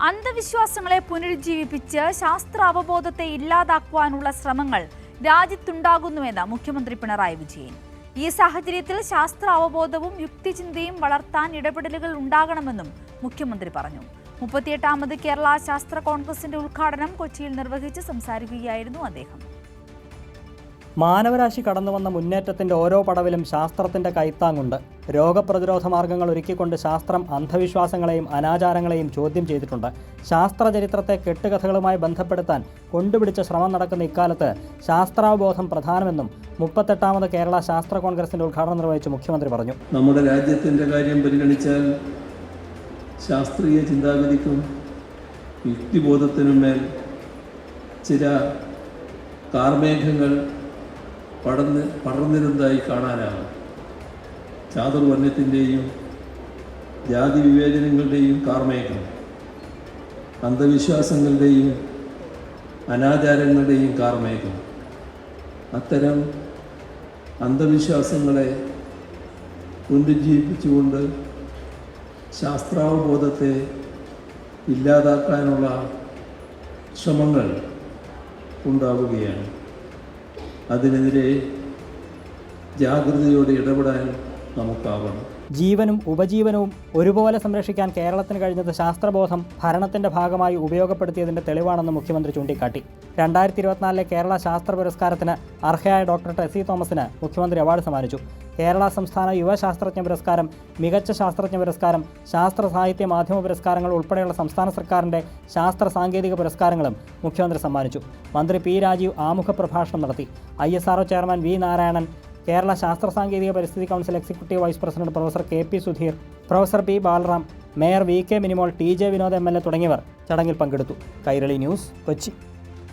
അന്ധവിശ്വാസങ്ങളെ പുനരുജ്ജീവിപ്പിച്ച് ശാസ്ത്ര അവബോധത്തെ ഇല്ലാതാക്കുവാനുള്ള ശ്രമങ്ങൾ രാജ്യത്തുണ്ടാകുന്നുവെന്ന് മുഖ്യമന്ത്രി പിണറായി വിജയൻ. ഈ സാഹചര്യത്തിൽ ശാസ്ത്ര അവബോധവും യുക്തിചിന്തയും വളർത്താൻ ഇടപെടലുകൾ ഉണ്ടാകണമെന്നും മുഖ്യമന്ത്രി പറഞ്ഞു. 38ാമത് കേരള ശാസ്ത്ര കോൺഗ്രസിന്റെ ഉദ്ഘാടനം കൊച്ചിയിൽ നിർവഹിച്ച് സംസാരിക്കുകയായിരുന്നു അദ്ദേഹം. മാനവരാശി കടന്നുവന്ന മുന്നേറ്റത്തിൻ്റെ ഓരോ പടവിലും ശാസ്ത്രത്തിൻ്റെ കൈത്താങ്ങുണ്ട്. രോഗപ്രതിരോധ മാർഗങ്ങൾ ഒരുക്കിക്കൊണ്ട് ശാസ്ത്രം അന്ധവിശ്വാസങ്ങളെയും അനാചാരങ്ങളെയും ചോദ്യം ചെയ്തിട്ടുണ്ട്. ശാസ്ത്രചരിത്രത്തെ കെട്ടുകഥകളുമായി ബന്ധപ്പെടുത്താൻ കൊണ്ടുപിടിച്ച ശ്രമം നടക്കുന്ന ഇക്കാലത്ത് ശാസ്ത്രാവബോധം പ്രധാനമെന്നും 38ാമത് കേരള ശാസ്ത്ര കോൺഗ്രസിൻ്റെ ഉദ്ഘാടനം നിർവഹിച്ച് മുഖ്യമന്ത്രി പറഞ്ഞു. നമ്മുടെ രാജ്യത്തിൻ്റെ കാര്യം പരിഗണിച്ചാൽ ശാസ്ത്രീയ ചിന്താഗതിക്കും യുക്തിബോധത്തിനും മേൽ ചില കാർമേഘങ്ങൾ പടർന്നിരുന്നതായി കാണാനാകും. ചാതുർവർണ്ണത്തിൻ്റെയും ജാതി വിവേചനങ്ങളുടെയും കാർമേഘം, അന്ധവിശ്വാസങ്ങളുടെയും അനാചാരങ്ങളുടെയും കാർമേഘം. അത്തരം അന്ധവിശ്വാസങ്ങളെ പുനരുജ്ജീവിപ്പിച്ചുകൊണ്ട് ശാസ്ത്രാവബോധത്തെ ഇല്ലാതാക്കാനുള്ള ശ്രമങ്ങൾ ഉണ്ടാവുകയാണ്. അതിനെതിരെ ജാഗ്രതയോടെ ഇടപെടാൻ നമുക്കാവണം. ജീവനും ഉപജീവനവും ഒരുപോലെ സംരക്ഷിക്കാൻ കേരളത്തിന് കഴിഞ്ഞത് ശാസ്ത്രബോധം ഭരണത്തിന്റെ ഭാഗമായി ഉപയോഗപ്പെടുത്തിയതിന്റെ തെളിവാണെന്ന് മുഖ്യമന്ത്രി ചൂണ്ടിക്കാട്ടി. 2024 കേരള ശാസ്ത്ര പുരസ്കാരത്തിന് അർഹയായ ഡോക്ടർ ടെസി തോമസിന് മുഖ്യമന്ത്രി അവാർഡ് സമ്മാനിച്ചു. കേരള സംസ്ഥാന യുവശാസ്ത്രജ്ഞ പുരസ്കാരം, മികച്ച ശാസ്ത്രജ്ഞ പുരസ്കാരം, ശാസ്ത്ര സാഹിത്യ മാധ്യമ പുരസ്കാരങ്ങൾ ഉൾപ്പെടെയുള്ള സംസ്ഥാന സർക്കാരിൻ്റെ ശാസ്ത്ര സാങ്കേതിക പുരസ്കാരങ്ങളും മുഖ്യമന്ത്രി സമ്മാനിച്ചു. മന്ത്രി പി രാജീവ് ആമുഖ പ്രഭാഷണം നടത്തി. ISRO chairman V Narayanan, Kerala ശാസ്ത്ര സാങ്കേതിക പരിസ്ഥിതി council executive vice president professor KP Sudheer, professor P Balaram, mayor VK Minimol, TJ Vinod MLA തുടങ്ങിയവർ ചടങ്ങിൽ പങ്കെടുത്തു. കൈരളി ന്യൂസ്, കൊച്ചി.